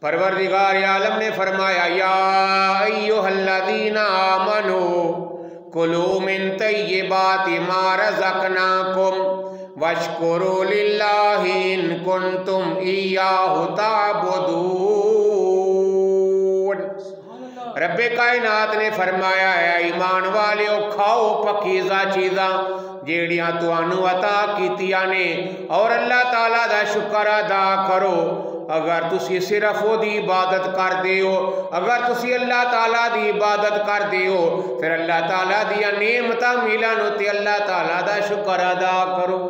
परवरदिगार आलम ने फरमाया या अय्युहल्लज़ीना आमनू कुलू मिन तय्यिबाति मा रज़क़नाकुम वश्कुरू लिल्लाहि इन कुंतुम इय्याहु ताबुदून। रब्बे कायनात ने फरमाया है ईमान वालियो खाओ पकीज़ा चीज़ां जेड़ियां तुहानू अता कीतियां ने और अल्लाह ताला दा शुक्र अदा करो। अगर तुसी सिर्फ ओदी इबादत करदे हो, अगर तुसी अल्लाह ताला दी इबादत करदे हो फिर अल्लाह ताला दी नेमतां मिलन ते अल्लाह ताला दा शुक्र अदा करो।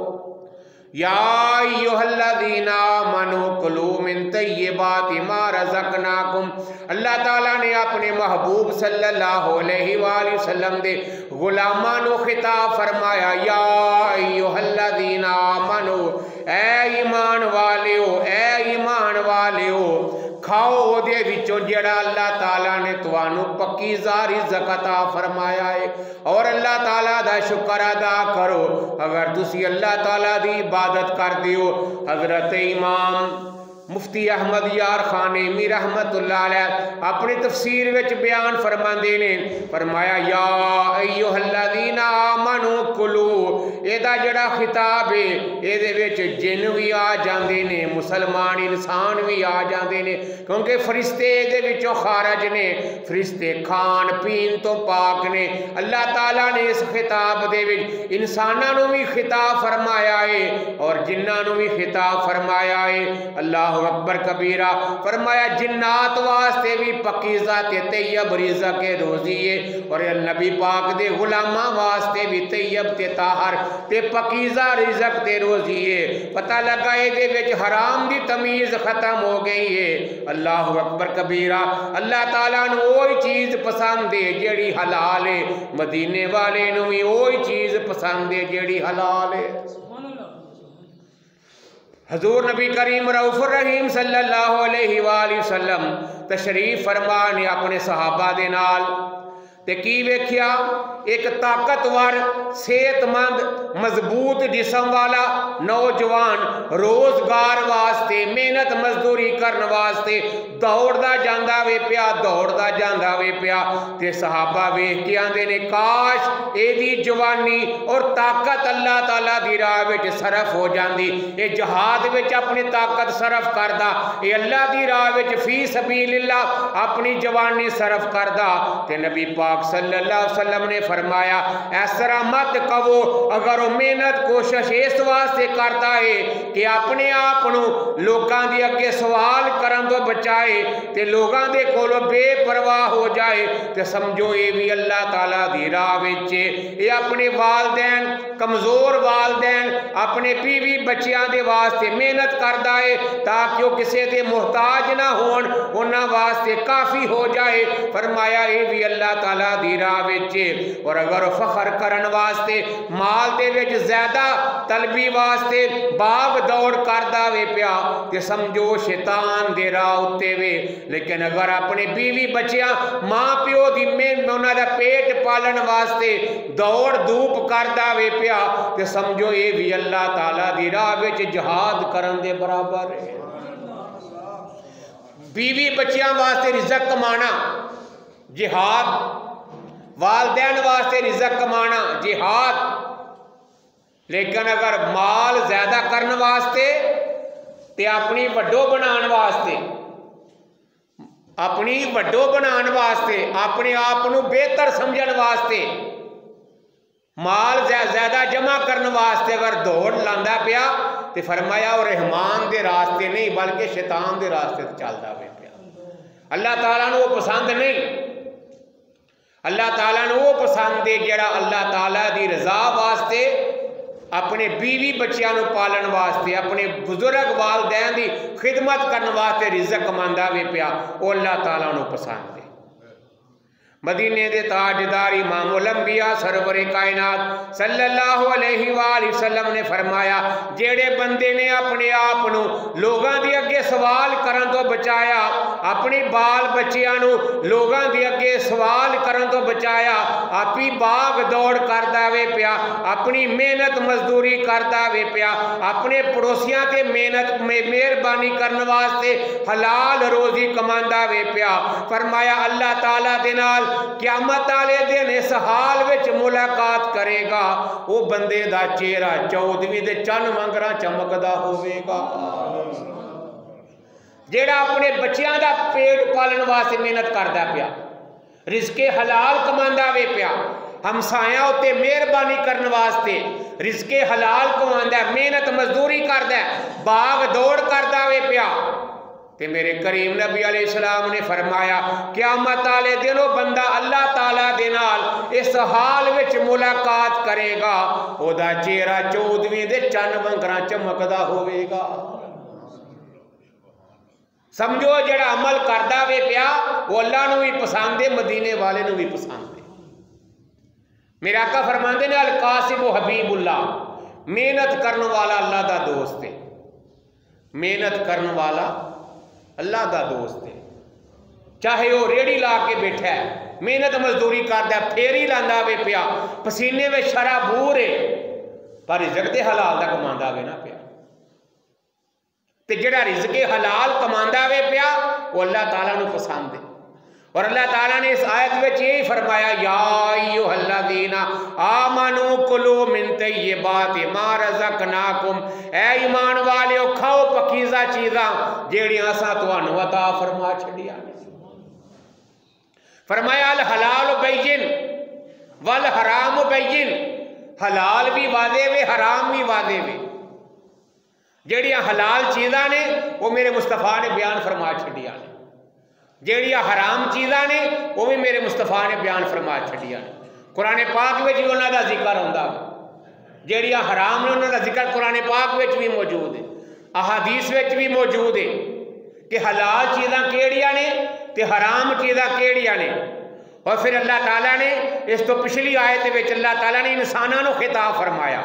या अय्युहल्लज़ीना आमनू कुलू मिन तय्यिबाति मा रज़क़नाकुम। अल्लाह ताला ने अपने महबूब सल्लल्लाहु अलैहि वसल्लम दे गुलामां नू खिताब फरमाया या अय्युहल्लज़ीना आमनू ऐ ईमान वालियो, ऐ ईमान वालियो खाओ ओदे विचों जेड़ा अल्लाह ताला ने तुहानू पकीज़ा रिज़्क़ अता फरमाया है और अल्लाह ताला दा शुक्र अदा करो। अगर तुसी अल्लाह ताला दी इबादत करदे हो, हज़रत इमाम मुफ्ती अहमद यार खानेमी रहमतुल्लाह अलैह अपनी तफसीर विच बयान फरमांदे ने फरमाया या अय्युहल्लज़ीना आमनू कुलू। एदा जड़ा खिताब है एदे विच जिन भी आ जांदे ने, मुसलमान इंसान भी आ जांदे ने क्योंकि फरिश्ते एदे विचों खारज ने, फरिश्ते खान पीन तो पाक ने। अल्लाह ताला ने इस खिताब दे विच इंसानां नूं भी खिताब फरमाया है और जिन्नां नूं भी खिताब फरमाया है। अल्लाह अकबर कबीरा फरमाया जिन्नात वास्ते भी पकीज़ा ते तैयब रिज़्क़ के रोज़ी है और नबी पाक दे गुलामां वास्ते भी तैयब ते ताहर ते पकीज़ा रिज़्क़ ते रोज़ी है। पता लगा इहदे विच हराम दी तमीज़ खत्म हो गई है। अल्लाह अकबर कबीरा। अल्लाह ताला नूं ओही चीज़ पसंद है जेड़ी हलाल है, मदीने वाले नूं भी ओही चीज़ पसंद है जेड़ी हलाल है। हजूर नबी करीम रऊफ़ुर रहीम सल्लल्लाहु अलैहि वसल्लम तशरीफ फरमा ने अपने सहाबा दे नाल ते की वेख्या एक ताकतवर सेहतमंद मजबूत जिस्म वाला नौजवान रोजगार वास्ते मेहनत मजदूरी करने वास्ते दौड़दा जांदा वे पिया, दौड़दा जांदा वे पिया ते सहाबा वेख के आंदे ने काश एदी जवानी और ताकत अल्लाह ताला दी राह विच सरफ हो जांदी, ये जहाद विच अपनी ताकत सरफ करदा, ये अल्लाह दी राह विच फी सबीलिल्लाह अपनी जवानी सरफ करदा। ते नबी पाक सल्लल्लाहु अलैहि वसल्लम ने फरमाया इस तरह मत कहो। अगर वो मेहनत कोशिश इस वास्ते करता है कि अपने आप लोगों के अगे सवाल करन तो बचाए ते लोगों के कोलों बेपरवाह हो जाए तो समझो ये भी अल्लाह ताला दी राह विच ये अपने वालदैन कमजोर वालदैन अपने बीवी बच्चियां दे वास्ते मेहनत करता है ताकि वो किसी के मुहताज ना होन, उन्हां वास्ते काफ़ी हो जाए। फरमाया ये भी अल्लाह ताला दी राह विच। और अगर फखर करन वास्ते माल दे विच ज्यादा तलबी वास्ते भाग दौड़ करदा वे पिया ते समझो शैतान दे राह उत्ते वे। लेकिन अगर अपने बीवी बच्चियां मां प्यो दी उन्हां दा पेट पालन वास्ते दौड़ धूप करदा वे पिया ते समझो ये भी अल्लाह ताला दी राह विच जिहाद करन दे बराबर है। बीवी बच्चियां वास्ते रिज़्क़ कमाना जिहाद, वालदैन वास्ते रिज़्क़ कमाना जिहाद। लेकिन अगर माल ज्यादा करने वास्ते ते अपनी वड्डो बनाने वास्ते, अपनी वड्डो बनाने वास्ते, अपने आप को बेहतर समझने वास्ते, माल ज्यादा जमा करने वास्ते अगर दौड़ लांदा पिया तो फरमाया और रहमान दे रास्ते नहीं बल्कि शैतान दे रास्ते चलदा पिया। अल्लाह ताला नूं वो पसंद नहीं। अल्लाह ताला नूं वो पसंद है जिहड़ा अल्लाह ताला दी रजा वास्ते अपने बीवी बच्चियां नूं पालन वास्ते अपने बुजुर्ग वालदैन दी खिदमत करने वास्ते रिज़्क़ कमांदा वे पिया, वो अल्लाह ताला नूं पसंद है। मदीने दे ताजदार इमामुल अंबिया सरवरे कायनात सल्लल्लाहु अलैहि वसल्लम ने फरमाया जेड़े बंदे ने अपने आप लोगों के अगे सवाल करन तो बचाया, अपने बाल बच्चों लोगों के अगे सवाल करन तो बचाया, आप ही भाग दौड़ करता वे पिया, अपनी मेहनत मजदूरी करता वे पिया, अपने पड़ोसियों से मेहनत मेहरबानी करने वास्ते हलाल रोजी कमांदा वे पिया। फरमाया अल्लाह ताला दे नाल क़यामत वाले दिन इस हाल विच मुलाकात करेगा, वो बंदे दा चेहरा 14वीं दे चंद वांगरा चमकदा होवेगा। जेड़ा अपने बच्चों का पेट पालन वास्ते मेहनत करता पिया, रिज़्क़े हलाल कमांदा वे पिया, हमसाया उत्ते मेहरबानी करने वास्ते रिज़्क़े हलाल कमांदा, मेहनत मजदूरी करदा, भाग दौड़ करदा वे पिया। ते मेरे करीम नबी अलैहिस्सलाम ने फरमाया क़यामत वाले दिन वो बंदा अल्लाह ताला दे नाल इस हाल विच मुलाकात करेगा, ओदा चेहरा 14वीं दे चंद वांगरा चमकदा होवेगा। समझो जेड़ा अमल करदा वे पिया वो अल्लाह नूं भी पसंद है, मदीने वाले नूं भी पसंद है। मेरे आका फरमांदे ने अल कासिम हबीबुल्लाह, मेहनत करने वाला अल्लाह दा दोस्त है, मेहनत करने वाला अल्लाह दा दोस्त है। चाहे वो रेड़ी ला के बैठा है, मेहनत मजदूरी करता, फेरी लांदा वे पिया, पसीने में शराबूर है, पर रिज़्क़ दे हलाल दा कमांदा वे ना पिया। ते जेड़ा रिज़्क़े हलाल कमांदा वे पिया वो अल्लाह ताला नूं पसंद है। और अल्लाह ताला ने इस आयत में यही फरमाया या अय्युहल्लज़ीना आमनू कुलू मिन तय्यिबाति मा रज़क़नाकुम, ऐ ईमान वालियो खाओ पकीज़ा चीज़ां जेड़ियां असां तुहानू अता फरमा छड़ियां ने। फरमाया अल हलाल बैयिन वल हराम बैयिन, हलाल भी वादे वे हराम भी वादे वे। जेड़ियां हलाल चीज़ां ने वो मेरे मुस्तफा ने बयान फरमा छड़ियां ने, जेड़ियां हराम चीज़ां ने वो भी मेरे मुस्तफा ने बयान फरमा छड़ियां ने। कुरान पाक में भी उन्हों का जिक्र होंदा, जेड़ियां हराम ने उन्हों का जिक्र कुरान पाक में भी मौजूद है, अहादीस में भी मौजूद है कि हलाल चीज़ां केड़ियां ने ते हराम चीज़ां केड़ियां ने। और फिर अल्लाह ताला ने इस तो पिछली आयत में अल्लाह ताला ने इंसानों को खिताब फरमाया,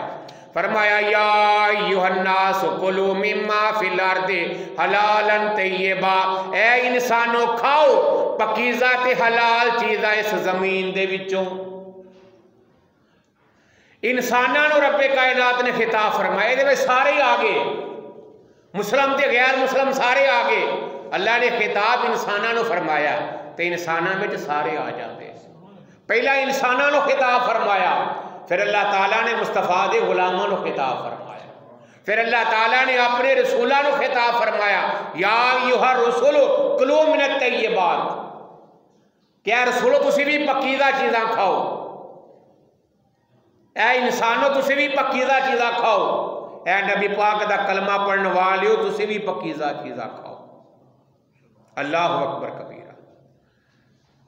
फरमाया या अय्युहन्नास कुलू मिम्मा फिल अर्दि हलालन तय्यबा, ऐ इंसानों खाओ पकीज़ा ते हलाल चीज़ां इस जमीन दे विचों। इंसानों को रब्बे कायनात ने खिताब फरमाया, ये सारे ही आ गए, मुस्लिम ते गैर मुस्लिम सारे आ गए। अल्लाह ने खिताब इंसानों को फरमाया तो इंसानों में सारे आ जाते। पहला इंसानों को खिताब फरमाया, फिर अल्लाह ताला ने मुस्तफा दे गुलामों को खिताब फरमाया, फिर अल्लाह ताला ने अपने रसूलों को खिताब फरमाया या अय्युहा रसूल कुलू मिनत तय्यिबात, क्या रसूलो तुसी भी पकीज़ा चीज़ां खाओ, ऐ इंसानों तुसी भी पकीज़ा चीज़ां खाओ, ऐ नबी पाक दा कलमा पढ़ने वालियो तुसी भी पकीज़ा चीज़ां खाओ। अल्लाह अकबर कबीरा।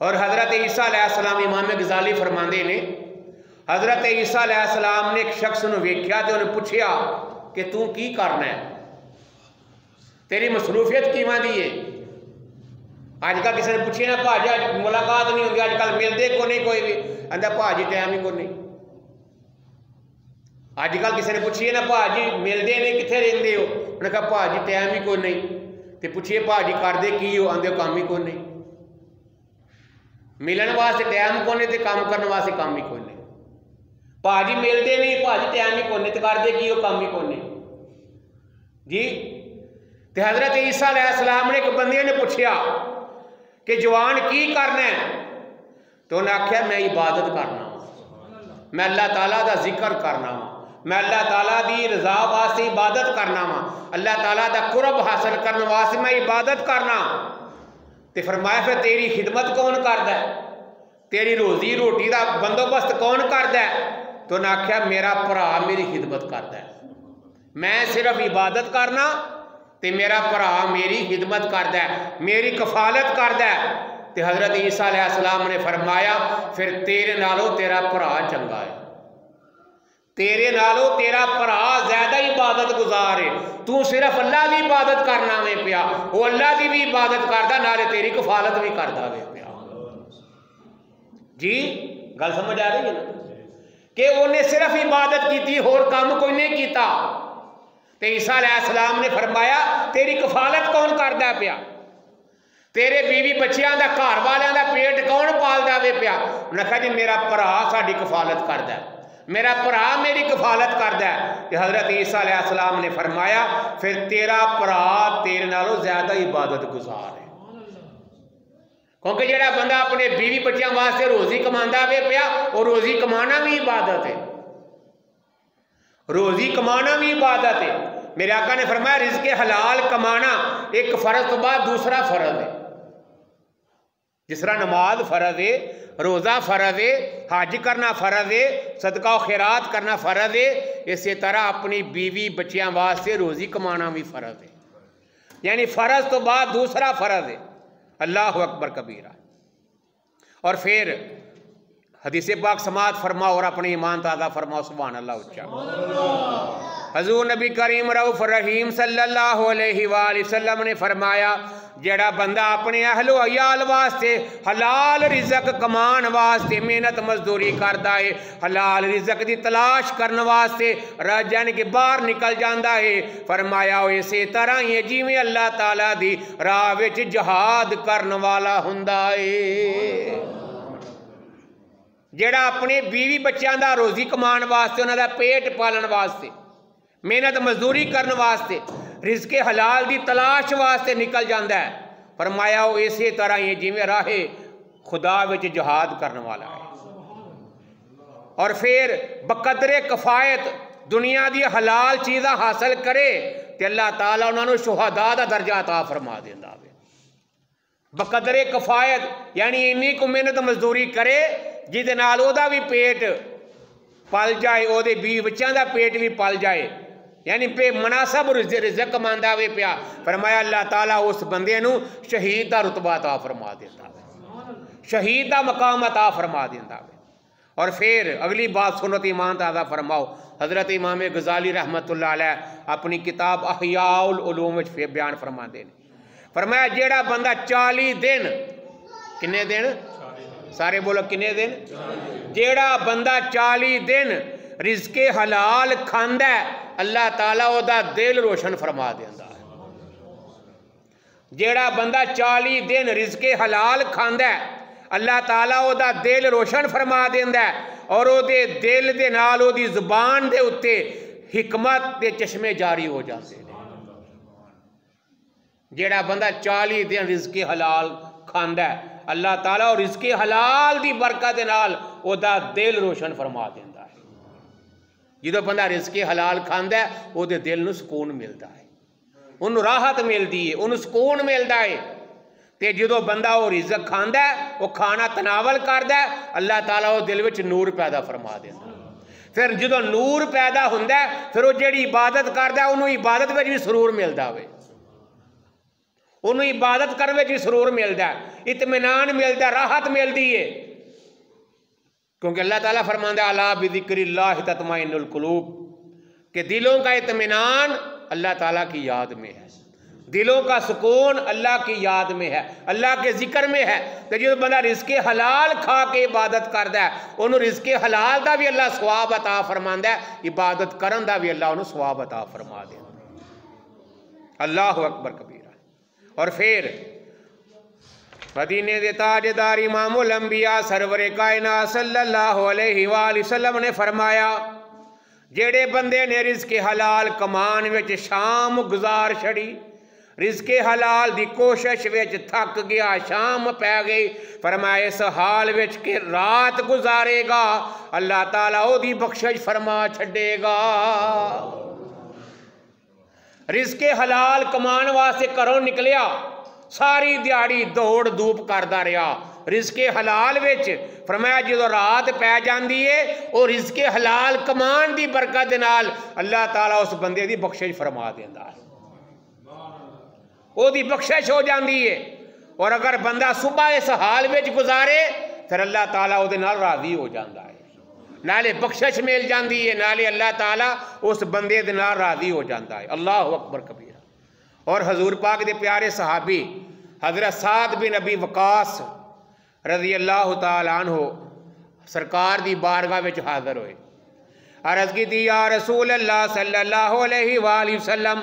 और हज़रत ईसा अलैहिस्सलाम इमाम गज़ाली फरमाते ने, हज़रत ईसा अलैहिस्सलाम ने एक शख्स को वेख्या तो उन्हें पूछा कि तू की करना है, तेरी मसरूफियत किवां दी है। अजकल किसी ने पूछे ना भाजी मुलाकात नहीं होती, अजकल मिलते को नहीं कोई भी, आंदा भाजी टाइम ही को नहीं। अजकल किसी ने पूछिए ना भाजी मिलते नहीं कितने रेंदे हो, उन्हें कहा भाजी टाइम ही को नहीं। तो पूछिए भाजी करते की हो, आंदे काम ही को नहीं। मिलन वास्ते टाइम को नहीं तो काम करने वास्ते काम ही को नहीं। भाजी मिलते नहीं, भाजी टाइम ही को नहीं तो करते की हो, काम ही को नहीं जी। तो हज़रत ईसा अलैहिस्सलाम ने एक बंदे ने पूछा कि जवान की करना है, तो उन्हें आख्या मैं इबादत करना वा, मैं अल्लाह ताला दा जिक्र करना वा, मैं अल्लाह ताला दी रजा वास्ते इबादत करना वा, अल्लाह ताला दा कुर्ब हासिल करने वास्ते मैं इबादत करना। तो फरमाया फिर तेरी खिदमत कौन करदा है, तेरी रोजी रोटी का बंदोबस्त कौन करदा है। तो उन्हें आख्या मेरा भरा मेरी खिदमत करदा है, मैं सिर्फ इबादत करना तो मेरा भरा मेरी खिदमत करदा है, मेरी कफालत करदा है। तो हज़रत ईसा अलैहिस्सलाम ने फरमाया फिर तेरे नालों तेरा भरा चंगा है, तेरे नालों तेरा भरा ज्यादा इबादत गुजार है, तू सिर्फ अल्लाह की इबादत करना वे पिया, वो अल्लाह की भी इबादत करता नाले तेरी कफालत भी करता वे पिया जी। गल समझ आ रही है ना कि उन्हें सिर्फ इबादत की, होर काम कोई नहीं किया। तो ईसा अलैहिस्सलाम ने फरमाया तेरी कफालत कौन करता पिया। तेरे बीवी बच्चियां दा घर वालियां दा पेट कौन पालदा वे पिया? उन्हें कहा जी मेरा भरा साडी कफालत करदा है, मेरा भरा मेरी कफालत करदा है। कि हजरत ईसा अलैहिस्सलाम ने फरमाया फिर तेरा भरा तेरे नालों ज्यादा इबादत गुजार है, क्योंकि जेड़ा बंदा अपने बीवी बच्चियां वास्ते रोजी कमांदा वे पिया, और रोजी कमाना भी इबादत है, रोजी कमाना भी इबादत है। मेरे आका ने फरमाया रिज़्क़ हलाल कमाना एक फर्ज तो बाद दूसरा फर्ज है। जिस तरह नमाज फर्ज है, रोज़ा फर्ज है, हज करना फर्ज है, सदका और खैरात करना फर्ज है, इसी तरह अपनी बीवी बच्चियां वास्ते रोजी कमाना भी फर्ज है। यानी फर्ज तो बाद दूसरा फर्ज है। अल्लाह अकबर कबीरा। और फिर हदीस पाक समात फरमाओ और अपने ईमान ताज़ा फरमाओ, सुभान अल्लाह उच्चा। हजूर नबी करीम रऊफ रहीम सल्लल्लाहु अलैहि वसल्लम ने फरमाया जेड़ा बंदा अपने अहलो अयाल वास्ते हलाल रिज़्क़ कमान वास्ते मेहनत मजदूरी करता है, हलाल रिज़्क़ की तलाश करने वास्ते राजन के बाहर निकल जाता है, फरमाया इसे तरह ही जिमें अल्लाह ताला दी राह विच जहाद करने वाला हुंदा है। जेड़ा अपने बीवी बच्चों का रोजी कमान वास्ते, उन्होंने पेट पालन वास्ते, मेहनत मजदूरी करने वास्ते, रिज़्क़ हलाल की तलाश वास्ते निकल जाता है, फरमाया वो इसी तरह ही जिमें राहे खुदा विच जहाद करने वाला है। और फिर बकदरे कफायत दुनिया दी हलाल चीज़ां हासिल करे तो अल्लाह ताला उन्होंने शुहदा दा दर्जा अता फरमा देंदा है। बकदरे कफायत यानी इन्नी को मेहनत मजदूरी करे जिहदे नाल ओहदा भी पेट पल जाए, ओहदे बीवी बच्चों का पेट भी पल जाए, यानी पे मुनासब रिज़्क़ कमांदा वे पिया, फरमाया अल्लाह ताला उस बंदे नूं शहीद का रुतबा अता फरमा देता है, शहीद का मकाम अता फरमा देता है। और फिर अगली बात सुनो तो ईमान ताज़ा फरमाओ। हज़रत इमाम गज़ाली रहमतुल्लाह अलैह अपनी किताब अहयाउल उलूम विच बयान फरमाते हैं, फरमाया जेड़ा बंदा 40 दिन, किन्ने दिन सारे बोलो किन्ने दिन, जेड़ा बंदा 40 दिन रिज़्क़ हलाल खांदा है अल्लाह ताला ओदा दिल रोशन फरमा देंदा है। जेड़ा बंदा 40 दिन रिज़्क़ हलाल खांदा है अल्लाह ताला ओदा दिल रोशन फरमा देंदा है, और ओदे दिल दे नाल ओदी ज़ुबान दे उत्ते हिकमत के चश्मे जारी हो जाते हैं। जेड़ा बंदा 40 दिन रिज़्क़ हलाल खांदा है अल्लाह ताला और रिज़्क़ हलाल की बरकत दे नाल ओदा दिल रोशन फरमा देंदा है। जो बंदा रिज़्क़ हलाल खांदा है ओदे दिल नूं सुकून मिलता है, उन्होंने राहत मिलती है, उन्होंने सुकून मिलता है। तो जो बंदा वो रिज़्क़ खांदा है, वो खाना तनावल करता है, अल्लाह ताला वो दिल विच नूर पैदा फरमा देता। फिर जो नूर पैदा होंदा है फिर वो जिहड़ी इबादत करता है उन्होंने इबादत में भी सुरूर मिलता है, उन्होंने इबादत करने भी सुरूर मिलता है, इत्मीनान मिलता है, राहत मिलती है। क्योंकि अल्लाह ताला फरमाता है अला बिज़िक्रिल्लाहि तत्मइन्नुल कुलूब, कि दिलों का इत्मीनान अल्लाह ताला की याद में है, दिलों का सुकून अल्लाह की याद में है, अल्लाह के जिक्र में है। तो जो बंदा रिज़्क़ हलाल खा के इबादत करता है उन्होंने रिज़्क़ हलाल का भी अल्लाह सवाब अता फरमाता है, इबादत करन दा भी अल्लाह उन्होंने सवाब अता फरमा देता। अल्लाह अकबर कबीरा। और फिर मदीने दे ताजदार इमामुल अंबिया सरवरे कायनात सल्लल्लाहु अलैहि वसल्लम ने फरमाया जेड़े बंदे ने रिज़्क़ हलाल कमान विच शाम गुजार छड़ी, रिज़्क़ हलाल दी कोशिश विच थक गया, शाम पै गई, फरमाया इस हाल विच के रात गुजारेगा अल्लाह ताला ओदी बख्शिश फरमा छड़ेगा। रिज़्क़ हलाल कमान वास्ते घरों निकलिया, सारी दिहाड़ी दौड़ धूप करता रहा रिज़्क़ हलाल विच, फरमाया जो रात पै जाती है और रिज़्क़ हलाल कमान की बरकत नाल अल्लाह ताला उस बंदे की बख्शिश फरमा देता है, ओदी बख्शिश हो जाती है। और अगर बंदा सुबह इस हाल विच गुजारे फिर अल्लाह ताला उहदे नाल राज़ी हो जाता है, नाले बख्शिश मिल जाती है, नाले अल्लाह ताला उस बंदे दे नाल राज़ी हो जाता है। अल्लाह अकबर कबीरा। और हजूर पाक दे प्यारे सहाबी हज़रत साद बिन अबी वकास रज़ी अल्लाह तआला अन्हु सरकार दी बारगाह विच हाज़र होए, अर्ज़ की या रसूल अल्लाह सल्लल्लाहु अलैहि वसल्लम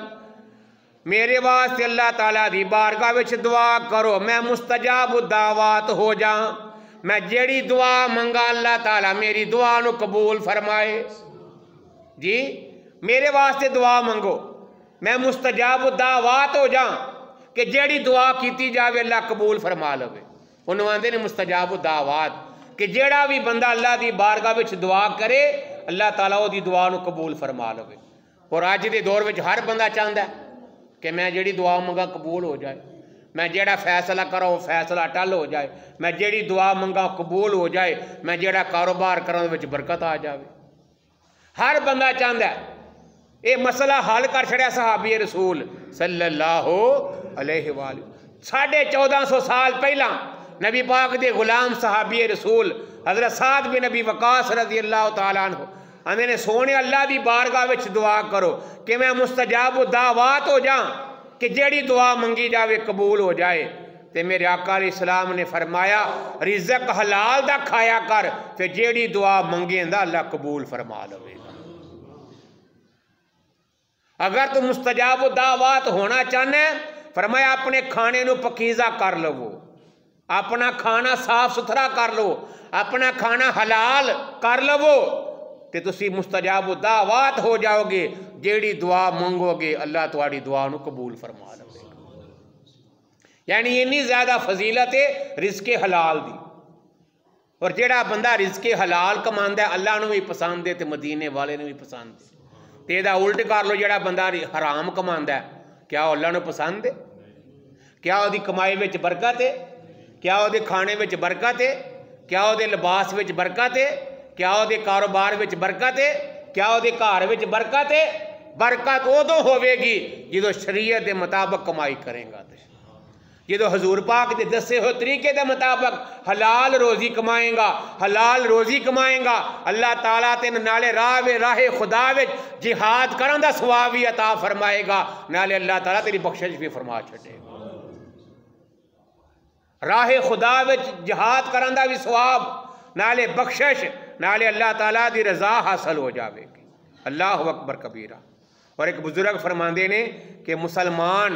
मेरे वास्ते अल्लाह ताला दी बारगाह विच दुआ करो, मैं मुस्तजाब दावात हो जा। मैं जेड़ी दुआ मंगा अल्लाह ताला मेरी दुआ नू कबूल फरमाए। जी मेरे वास्ते दुआ मंगो, मैं मुस्तजाब दावात हो जा कि जेड़ी दुआ की जावे अल्लाह कबूल फरमा लवे। उन्होंने आंदे ने मुस्तजाब दावात कि जेड़ा भी बंदा अल्लाह दी बारगाह विच दुआ करे अल्लाह ताला ओदी दुआ नू कबूल फरमा लवे। और अज दे दौर विच हर बंदा चाहता है कि मैं जेड़ी दुआ मंगा कबूल हो जाए, मैं जेड़ा फैसला करा वो फैसला टल हो जाए, मैं जेड़ी दुआ मंगा कबूल हो जाए, मैं जेड़ा कारोबार करा विच बरकत आ जाए। हर बंदा चाहता है। ये मसला हल कर छड़िया सहाबी रसूल सल्लल्लाहु अलैहि वसल्लम। 1450 साल पहला नबी पाक दे गुलाम सहाबी रसूल हजरत साद बिन नबी वकास रजी अल्लाह तआला अन्हु आंदे ने सोने अल्लाह दी बारगाह विच दुआ करो कि मैं मुस्तजाब दावात हो जा कि जेड़ी दुआ मंगी जावे कबूल हो जाए। ते मेरे आका अलैहिस्सलाम ने फरमाया रिज़्क हलाल दा खाया कर, फिर जेड़ी दुआ मंगेंदा अल्लाह कबूल फरमा लवेगा। अगर तू मुस्तजाब दावात होना चाहना है, फरमाया अपने खाने नू पकीज़ा कर लवो, अपना खाना साफ सुथरा कर लो, अपना खाना हलाल कर लवो, तो तुसी मुस्तजाब दावात हो जाओगे। जेड़ी दुआ मंगोगे अल्लाह तुम्हारी दुआ नू कबूल फरमा लवेगा। यानी इन्नी ज़्यादा फजीलत है रिज़्क़े हलाल दी। और जेड़ा बंदा रिज़्क़े हलाल कमांदा है अल्लाह नू भी पसंद है ते मदीने वाले नू भी पसंद है। ते इहदा उल्ट कर लो, जेड़ा बंदा हराम कमांदा है क्या अल्लाह नू पसंद है? क्या उहदी कमाई विच बरकत है? क्या उहदे खाने विच बरकत है? क्या उहदे लिबास विच बरकत है? क्या उहदे कारोबार विच बरकत है? क्या उहदे घर विच बरकत है? बरकत उदों होवेगी जो शरीयत के मुताबिक कमाई करेगा। जो हजूर पाक के दसे हुए तरीके के मुताबिक हलाल रोज़ी कमाएगा, हलाल रोज़ी कमाएगा, अल्लाह ताला तेन नाले राहे खुदा विच जिहाद करन दा सवाब भी अता फरमाएगा, नाले अल्लाह ताला तेरी बख्शिश भी फरमा छड़ेगा। राहे खुदा विच जिहाद करन दा भी सवाब, नाले बख्शिश, नाले अल्लाह ताला दी रजा हासिल हो जाएगी। अल्लाहु अकबर कबीरा। और एक बुजुर्ग फरमाते ने कि मुसलमान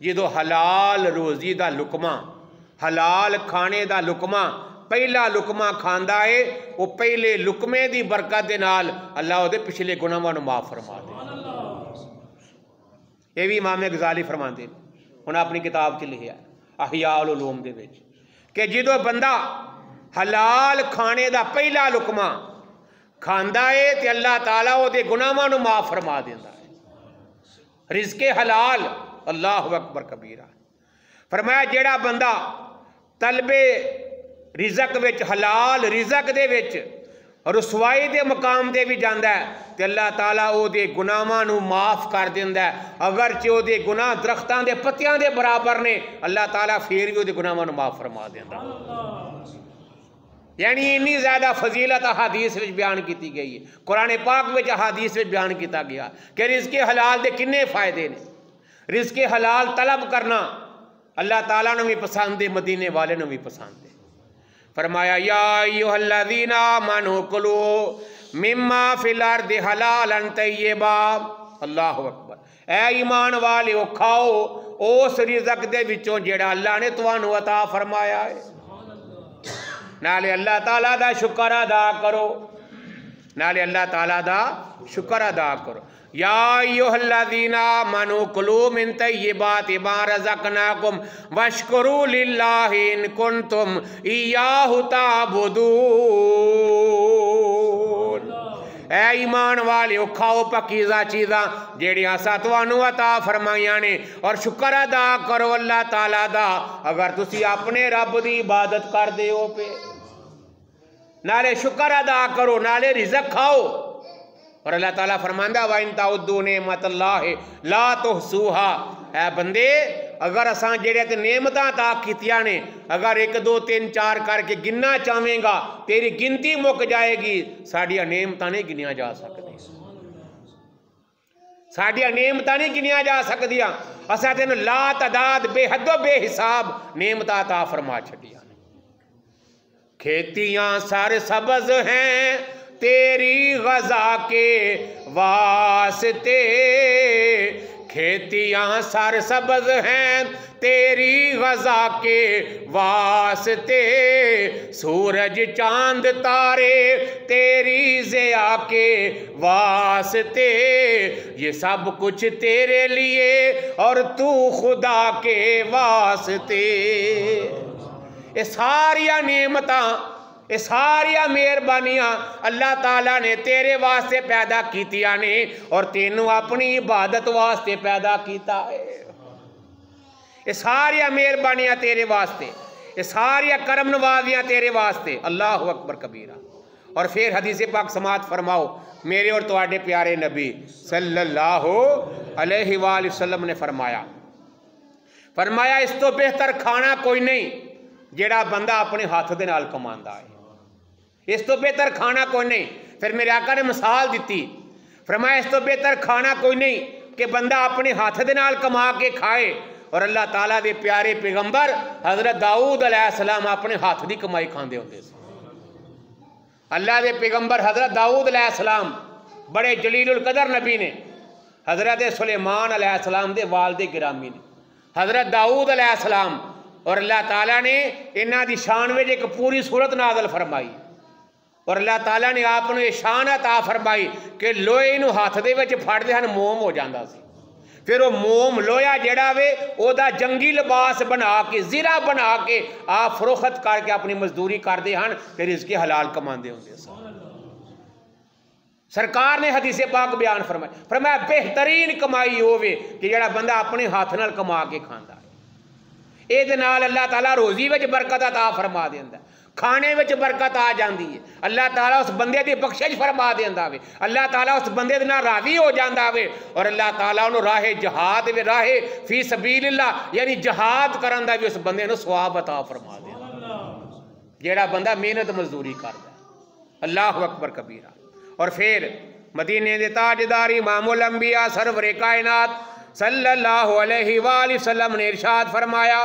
जो हलाल रोज़ी का लुकमा, हलाल खाने का लुकमा पहला लुकमा खांदा है, वो पहले लुकमे की बरकत के नाल अल्लाह उहदे पिछले गुनाहां नूं माफ़ फरमा दे। ये भी इमाम गज़ाली फरमाते हैं, उन्हें अपनी किताब च लिखा अहियाउल उलूम दे विच कि जो बंदा हलाल खाने का पहला लुकमा खांदा है तो अल्लाह ताला उहदे गुनाहां नूं माफ़ फरमा देंदा है। रिज़्क़े हलाल, अल्लाहु अकबर कबीरा। फरमाया जेड़ा बंदा तलबे रिज़्क़ विच हलाल रिज़्क़ दे विच रसवाई दे मकाम ते भी जांदा है तो अल्लाह ताला उहदे गुनाहां नूं माफ़ कर देंदा है। अगर च उहदे गुनाह दरख्तां दे पत्तियां दे बराबर ने अल्लाह ताला फिर भी उहदे गुनाहां नूं माफ़ फरमा देंदा। यानी इन्नी ज़्यादा फजीलत अहादीस में बयान की गई है, कुरान पाक में अहादीस में बयान किया गया कि रिज़्क़े हलाल के किन्ने फ़ायदे ने। रिज़्क़े हलाल तलब करना अल्लाह ताला ने भी पसंद है, मदीने वाले ने भी पसंद है। फरमाया या अय्युहल्लज़ीना आमनू कुलू मिम्मा फिल अर्दि हलालन तय्यबा। अल्लाहु अकबर। ऐ ईमान वाले खाओ उस रिज़्क़ दे विचों जेड़ा अल्लाह ने तुहानू अता फरमाया है। नाले अल्लाह ताला दा शुक्र अदा करो, नाले अल्लाह ताला दा शुक्र अदा करो। या अय्युहल्लज़ीना आमनू कुलू मिन तय्यिबाति मा रज़क़नाकुम वश्कुरू लिल्लाहि इन कुंतुम इय्याहु ताबुदून। ऐ ईमान वाले खाओ पकीज़ा चीज़ां जेड़ियां असां तुहानू अता फरमाइयां ने और शुक्र अदा करो अल्लाह ताला दा अगर तुसी अपने रब दी इबादत करदे हो पे। नाले शुक्र अदा करो, नाले रिज़्क़ खाओ। और अल्लाह ताला फरमांदा वा इन ताउद्दू नेमतल्लाहि ला तुहसूहा। ऐ बंदे अगर असां जेड़े ते नेमतां अता कीतियां ने अगर 1 2 3 4 करके गिनना चाहेंगा तेरी गिनती मुक जाएगी। साडियां नेमतां नहीं गिनिया जा सकदी, साडियां नेमतां नहीं गिनिया जा सकदियां। असां तेन ला तदाद बेहदो बेहिसाब नेमतां अता फरमा छड़ियां। खेतियां सर सब्ज हैं तेरी गज़ा के वास्ते, खेतियां सर सबज हैं तेरी गजा के वास्ते, सूरज चांद तारे तेरी ज़िया के वास्ते, ये सब कुछ तेरे लिए और तू खुदा के वास्ते। ये सारिया नेमतां, ये सारिया मेहरबानियां अल्लाह ताला ने तेरे वास्ते पैदा कीतियां ने और तेनू अपनी इबादत वास्ते पैदा कीता है। ये सारिया मेहरबानियां तेरे वास्ते, ये सारिया करम नवाजियां तेरे वास्ते। अल्लाह अकबर कबीरा। और फिर हदीस पाक समात फरमाओ, मेरे और तुहाडे प्यारे नबी सल्लल्लाहु अलैहि वसल्लम ने फरमाया, इस तो बेहतर खाना कोई नहीं जेड़ा बंदा अपने हाथ दे नाल कमांदा है। इस तो बेहतर खाना कोई नहीं। फिर मेरे आका ने मिसाल दी, फरमाया इस तो बेहतर खाना कोई नहीं कि बंदा अपने हाथ दे नाल कमा के खाए। और अल्लाह ताला दे प्यारे पैगंबर हजरत दाऊद अलैहिस्सलाम अपने हाथ की कमाई खाते होंगे। अल्लाह के पैगंबर हजरत दाऊद अलैहिस्सलाम बड़े जलीलुल कदर नबी ने, हजरत सुलेमान अलैहिस्सलाम दे वालिद गिरामी ने, हजरत दाऊद अलैहिस्सलाम। और अल्लाह ताला ने इन्हां दी शान में एक पूरी सूरत नाज़िल फरमाई और अल्लाह ताला ने आप नूं शान अता फरमाई कि लोहे नूं हाथ दे विच फड़दे हन मोम हो जांदा सी। फिर वो मोम लोहा जिहड़ा वे ओदा जंगी लिबास बना के ज़िरा बना के आप फरोख्त करके अपनी मजदूरी करते हैं ते रिज़्क़ हलाल कमाते होंगे। सरकार ने हदीसे पाक बयान फरमाया बेहतरीन कमाई होवे कि जिहड़ा बंदा अपने हाथ नाल कमा के खांदा है। इहदे नाल अल्लाह ताला रोज़ी विच बरकत अता फरमा देंदा, खाने विच बरकत आ जाती है। अल्लाह ताला उस बंदे की बख्शिश फरमा देंदा वे, अल्लाह ताला उस बंदे दे नाल राज़ी हो जाता वे और अल्लाह ताला उन्होंने राहे जहाद वे राहे फी सबीलिल्लाह यानी जहाद करन दा भी उस बंदे नूं सवाब अता फरमा देंदा जेड़ा बंदा मेहनत मजदूरी करदा। अल्लाह अकबर कबीरा। और फिर मदीने दे ताजदार इमामुल अंबिया सरवरे कायनात सल्लल्लाहु अलैहि वसल्लम ने इरशाद फरमाया,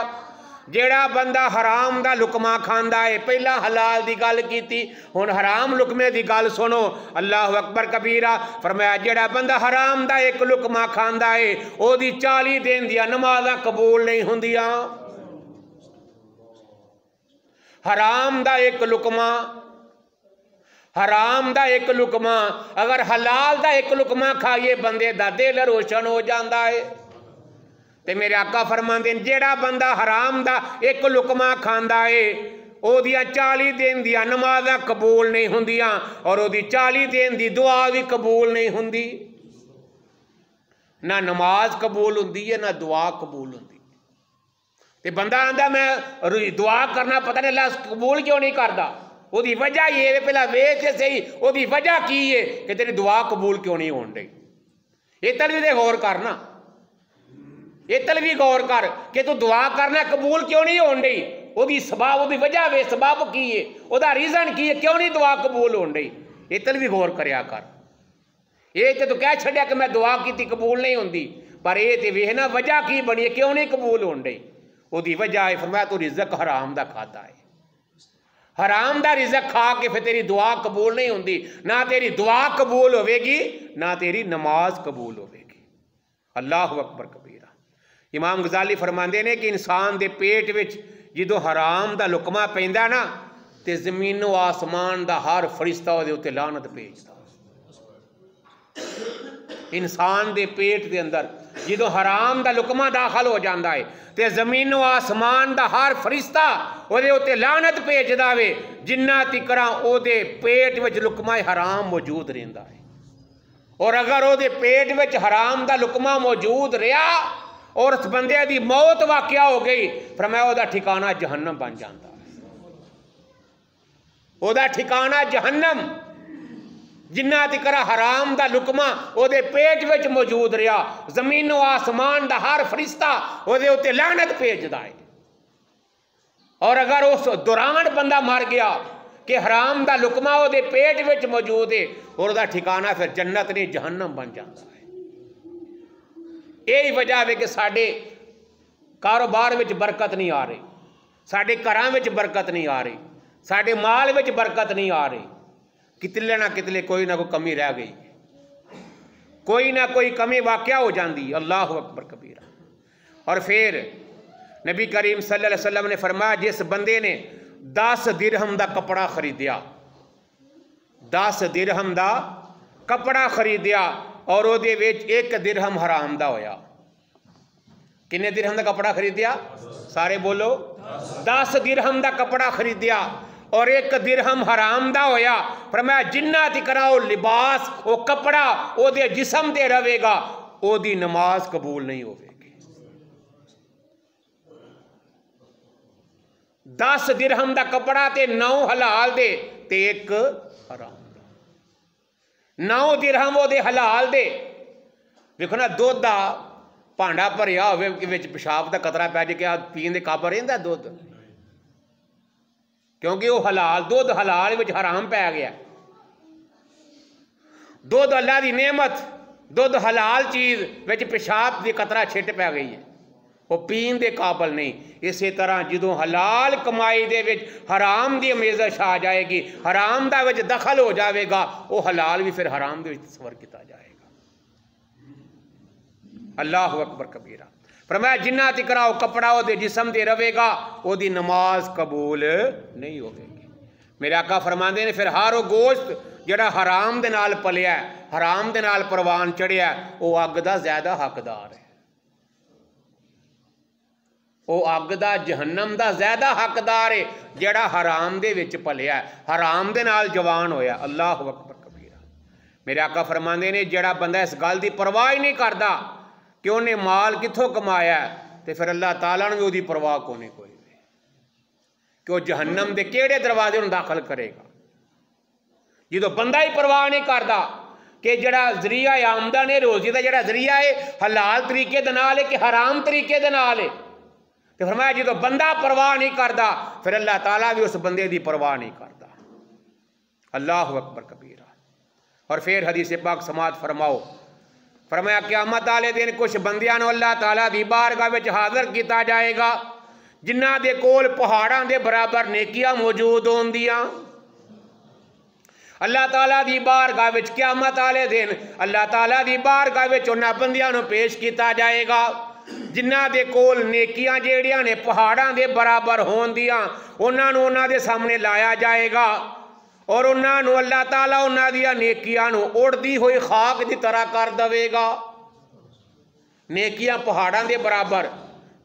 जेड़ा बंदा हराम दा लुकमा खांदा है, पहला हलाल दी गल कीती हुण हराम लुकमे दी गल सुनो। अल्लाह अकबर कबीरा। फरमाया जेड़ा बंदा हराम दा एक लुकमा खांदा है ओदी 40 दिन दी नमाज़ां कबूल नहीं हुंदियां। हराम दा एक लुकमा, हराम दा एक लुकमा, अगर हलाल दा एक लुकमा खाइए बंदे दा दिल रोशन हो जाता है। ते मेरे आका फरमाते हैं जेड़ा बंदा हराम दा एक लुकमा खांदा है ओदियां 40 दिन दियां नमाज़ां कबूल नहीं हुंदियां और ओदी 40 दिन दी दुआ भी कबूल नहीं हुंदी। ना नमाज कबूल हुंदी है ना दुआ कबूल हुंदी। ते बंदा आंदा मैं दुआ करना पता नहीं अल्लाह कबूल क्यों नहीं करता। ओदी वजह ये है, पहला वेख के सही ओदी वजह की है कि तेरी दुआ कबूल क्यों नहीं होन रही। इतल भी गौर करना, इतल भी गौर कर कि तू दुआ करना कबूल क्यों नहीं होन रही। ओदी सबब ओदी वजह वे सबब की है, ओदा रीजन की है क्यों नहीं दुआ कबूल होन रही। इतल भी गौर करया कर। ये तो कह छड्या कि मैं दुआ की कबूल नहीं होंदी, पर ये तो वेखना वजह की बनी है क्यों नहीं कबूल होन रही। ओदी वजह है फरमाया तू रिज़्क हराम दा खाता है। हराम दा रिज़्क खा के फिर तेरी दुआ कबूल नहीं होंदी। ना तेरी दुआ कबूल होवेगी ना तेरी नमाज कबूल होवेगी। अल्लाह अकबर कबीरा। इमाम गजाली फरमाते हैं कि इंसान दे पेट विच जो हराम दा लुकमा पैंदा ना ते जमीनो आसमान दा हर फरिश्ता उहदे उत्ते लानत भेजदा। इंसान दे पेट दे अंदर जो हराम दा लुकमा दाखिल हो जाता है तो जमीनो आसमान दा हर फरिश्ता उहदे उत्ते लानत भेजदा वे जिन्ना तिकरा उहदे पेट विच लुकमा हराम मौजूद रहिंदा है। और अगर उहदे पेट विच हराम दा लुकमा मौजूद रहा और उस बंदे दी मौत वाक़या हो गई फरमाया उहदा ठिकाना जहन्नम बन जाता है। उहदा ठिकाना जहन्नम जिन्ना तिकरा हराम दा लुकमा उहदे पेट विच मौजूद रहा जमीनो आसमान दा हर फरिश्ता उहदे उत्ते लानत भेजदा है। और अगर उस दौरान बंदा मर गया कि हराम दा लुकमा उहदे पेट विच मौजूद है और उहदा ठिकाना फिर जन्नत नहीं जहन्नम बन जाता है। यही वजह है कि साडे कारोबार विच बरकत नहीं आ रही, साडे घरां विच बरकत नहीं आ रही, साडे माल विच बरकत नहीं आ रही। कितले ना कितले कोई ना कोई कमी रह गई। कोई ना कोई कमी वाक़या हो जाती। अल्लाह अकबर कबीरा। और फिर नबी करीम सल्लल्लाहु अलैहि वसल्लम ने फरमाया, जिस बंदे ने 10 दिरहम का कपड़ा खरीदिया, 10 दिरहम का कपड़ा खरीदिया और वो 1 दिरहम हराम का होया। किन्ने दिरहम का कपड़ा खरीदिया? सारे बोलो। 10 दिरहम का कपड़ा खरीदिया और 1 दिरहम हराम का होया। फरमाया जिन्ना तिकरा वो लिबास वो कपड़ा ओदे जिस्म ते रहेगा, ओदी नमाज कबूल नहीं होगी। 10 दिरहम का कपड़ा ते 9 हलाल दे ते 1 हराम दा। 9 दिरहम ओदे हलाल दे। देखो ना, दुध का भांडा भरिया होवे विच पेशाब का कतरा पै जाए, क्या पीन के काबल रहिंदा दुध? क्योंकि वो हलाल दुध हलाल विच हराम पै गया। दुध अल्लाह की नेमत, दुध हलाल चीज़ विच पेशाब की कतरा छिट पै गई है, वो पीन के काबल नहीं। इसी तरह जो हलाल कमाई दे विच हराम की अमेज़श आ जाएगी, हराम का विच दखल हो जाएगा, वो हलाल भी फिर हराम के विच तस्वर किया जाएगा। अल्लाह अकबर कबीरा। फरमाया जिन्ना तिकरा वो कपड़ा वो जिस्म ते रहेगा, ओदी नमाज कबूल नहीं होगी। मेरे आका फरमाते ने फिर हर वो गोश्त जिहड़ा हराम दे नाल पलिया, हराम दे नाल परवान चढ़िया, वो अग दा ज़्यादा हकदार है। वो अग दा जहन्नम दा ज़्यादा हकदार है जिहड़ा हराम दे विच पलिया, हराम दे नाल जवान होया। अल्लाह अकबर कबीरा। मेरे आका फरमाते ने जिहड़ा बंदा इस गल की परवाह ही नहीं करता कि उन्हें माल कित्थों कमाया, तो फिर अल्लाह ताला ने भी उसकी परवाह को नहीं कोई कि वह जहन्नम के किहड़े दरवाजे में दाखिल करेगा। जो बंदा ही परवाह नहीं करता कि जड़ा जरिया आमदन है, रोजी का जड़ा जरिया है, हलाल तरीके दे नाल है कि हराम तरीके दे नाल है, तो फरमाया जो बंदा परवाह नहीं करता, फिर अल्लाह ताला भी उस बंदे की परवाह नहीं करता। अल्लाह अकबर कबीरा। और फिर हदीस पाक समात फरमाओ, फरमाया क़यामत वाले दिन कुछ बंदियां नूं अल्लाह ताला दी बारगाह विच हाज़र किया जाएगा, जिन्हां दे कोल पहाड़ां दे बराबर नेकियां मौजूद होंदियां। अल्लाह ताला दी बारगाह विच क़यामत वाले दिन अल्लाह ताला दी बारगाह विच उन्हां बंदियां नूं पेश किया जाएगा जिन्हां दे कोल नेकियां जेहड़ियां ने पहाड़ां दे बराबर होंदियां। उन्हां नूं उन्हां दे सामने लाया जाएगा और उन्होंने अल्लाह ताला उन्होंने दिया नेकियां उड़ती हुई खाक की तरह कर देगा। नेकियां पहाड़ों के बराबर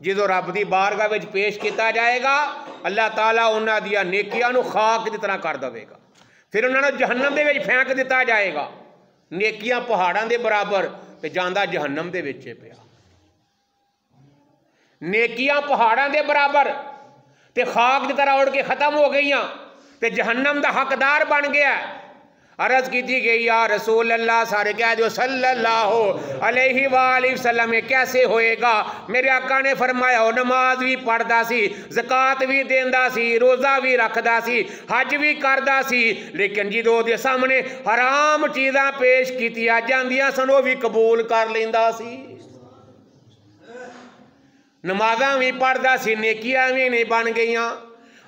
जो रब की बारगाह में पेश किया जाएगा, अल्लाह ताला उन्होंने दिया नेकियां खाक की तरह कर देगा। फिर उन्होंने जहन्नम के फेंक दिता जाएगा। नेकियां पहाड़ों के बराबर तो जांदा जहन्नम के विच पिया। नेकियां पहाड़ों के बराबर तो खाक की तरह उड़ के खत्म हो गई, ते जहन्नम दा हकदार बन गया। अर्ज की गई या रसूल अल्लाह, सारे कह दो सल्लल्लाहु अलैहि वसल्लम कैसे होएगा? मेरे आका ने फरमाया वो नमाज भी पढ़ता सी, ज़कात भी देंदा सी, रोज़ा भी रखदा सी, हज भी करदा सी, लेकिन जो दे सामने हराम चीज़ां पेश कीतियां जांदियां सन वो भी कबूल कर लैंदा सी। नमाज़ां भी पढ़दा सी, नेकियां भी नहीं बन गईयां,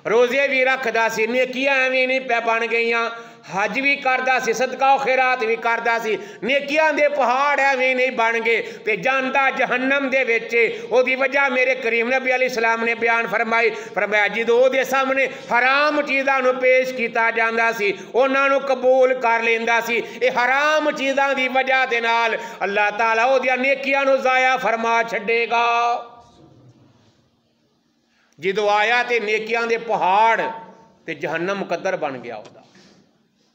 रोजे भी रखदा सी, नेकियां भी नहीं पै बन गईयां, हज भी करदा सी, सदका खैरात भी करदा सी, नेकियां दे पहाड़ भी नहीं बन गए, ते जांदा जहन्नम दे विच। ओदी वजह मेरे करीम नबी अलैहिस्सलाम ने बयान फरमाई, फरमाया जो ओदे सामने हराम चीज़ां नूं पेश कीता जांदा सी उन्हां नूं कबूल कर लैंदा सी। ये हराम चीज़ां दी वजह दे नाल अल्लाह ताला ओदियां नेकियां नूं ज़ाया फरमा छड्डेगा। जो आया तो नेकियां दे पहाड़ ते जहन्नम मुकद्दर बन गया।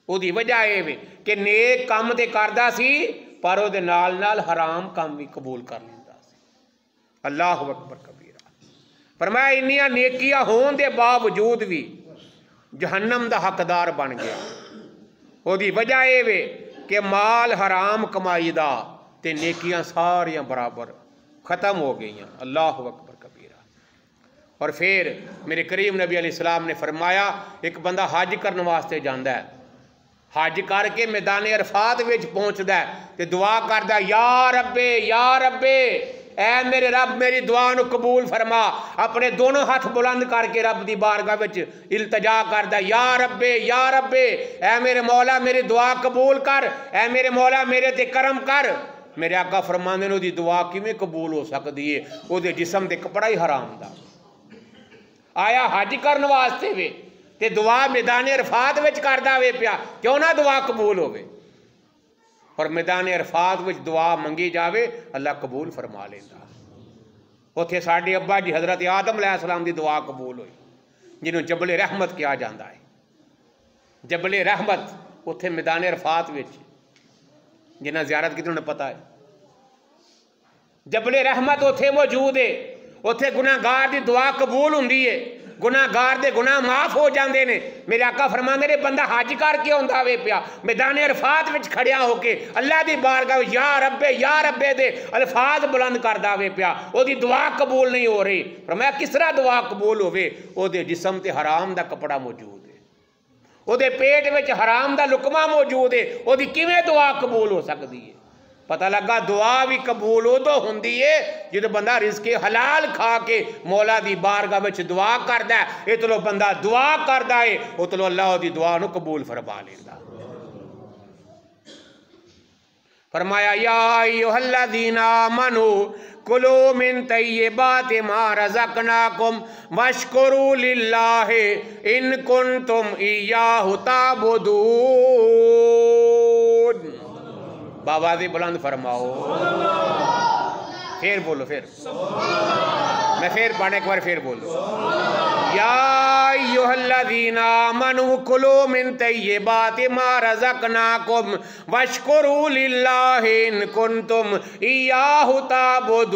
उसकी वजह यह कि नेक काम तो करता सी पर वो नाल नाल हराम काम भी कबूल कर लेंदा सी। अल्लाह अकबर कबीरा। फरमाया इन्नियां नेकियां होने के बावजूद भी जहन्नम का हकदार बन गया। उसकी वजह यह कि माल हराम कमाई दा ते नेकियां सारियां बराबर खत्म हो गई। अल्लाह अकबर। और फिर मेरे करीम नबी अलैहिस्सलाम ने फरमाया एक बंदा हज करने वास्ते जाता है, हज करके मैदान अरफात में पहुँचता है तो दुआ करता या रब्बे ऐ मेरे रब मेरी दुआ नू कबूल फरमा। अपने दोनों हाथ बुलंद करके रब की बारगाह विच इल्तजा करदा, या रब्बे ऐ मेरे मौला मेरी दुआ कबूल कर, ऐ मेरे मौला मेरे ते करम कर। मेरे आका फरमांदे ने ओदी दुआ किवें कबूल हो सकती है? ओदे जिस्म ते कपड़ा ही हराम दा। आया हज करन वास्ते वे ते दुआ मैदान अरफात विच करदा वे पिया, क्यों ना दुआ कबूल होवे? और मैदान अरफात विच दुआ मंगी जावे अल्लाह कबूल फरमा लेंदा। उत्थे साडे अब्बा जी हज़रत आदम अलैहिस्सलाम दी दुआ कबूल हुई, जिन्हों जबले रहमत कहा जाता है। जबले रहमत उत्थे मैदान अरफात विच जिन्हें ज़ियारत की उन्हें पता है, जबले रहमत उत्थे मौजूद है। उत्थे गुनाहगार की दुआ कबूल हुंदी है, गुनाहगार दे गुनाह माफ हो जाते हैं। मेरे आका फरमांदे ने बंदा हज करके आउंदा वे पिया, मैदान अरफात विच खड़िया होके अल्लाह दी बारगाह या रब्बे दे अल्फाज बुलंद करदा वे पिया, ओदी दुआ कबूल नहीं हो रही। फरमाया किस तरह दुआ कबूल होवे? ओदे जिस्म ते हराम दा कपड़ा मौजूद है, ओदे पेट विच हराम दा लुकमा मौजूद है, ओदी किवें दुआ कबूल हो सकती है? पता लगा दुआ भी कबूल उदों हुंदी है जो बंदा रिज़्क़े हलाल खा के मौला दी बारगाह विच दुआ करदा है। इतलो बंदा दुआ करदा है उतलो अल्लाह दी दुआ नूं कबूल फरमा लेंदा। फरमाया या अय्युहल्लज़ीना आमनू कुलू मिन तय्यिबाति मा रज़क़नाकुम वश्कुरू लिल्लाहि इन कुंतुम इय्याहु ताबुदून। बाबा जी बुलंद फरमाओ, फिर बोलो, फिर मैं फिर पढ़ने एक बार फिर बोलो। या अय्युहल्लज़ीना आमनू कुलू मिन तय्यिबाति मा रज़क़नाकुम वश्कुरू लिल्लाहि इन कुंतुम इय्याहु ताबुदून।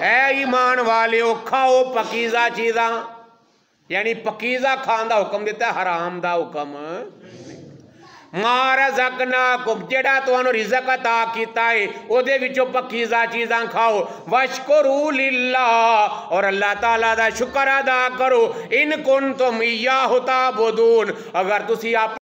ऐ ईमान वालियो खाओ पकीज़ा चीज़ां, यानी पकीज़ा खान दा हुक्म दिता, हराम दा हुक्म। मा रज़क़नाकुम जेड़ा तुहानू रिज़्क़ अता कीता है ओदे विचों पकीज़ा चीज़ां खाओ। वश्कुरू लिल्लाह और अल्लाह ताला दा शुक्र अदा करो। इन कुंतुम इय्याहु ताबुदून अगर तुसी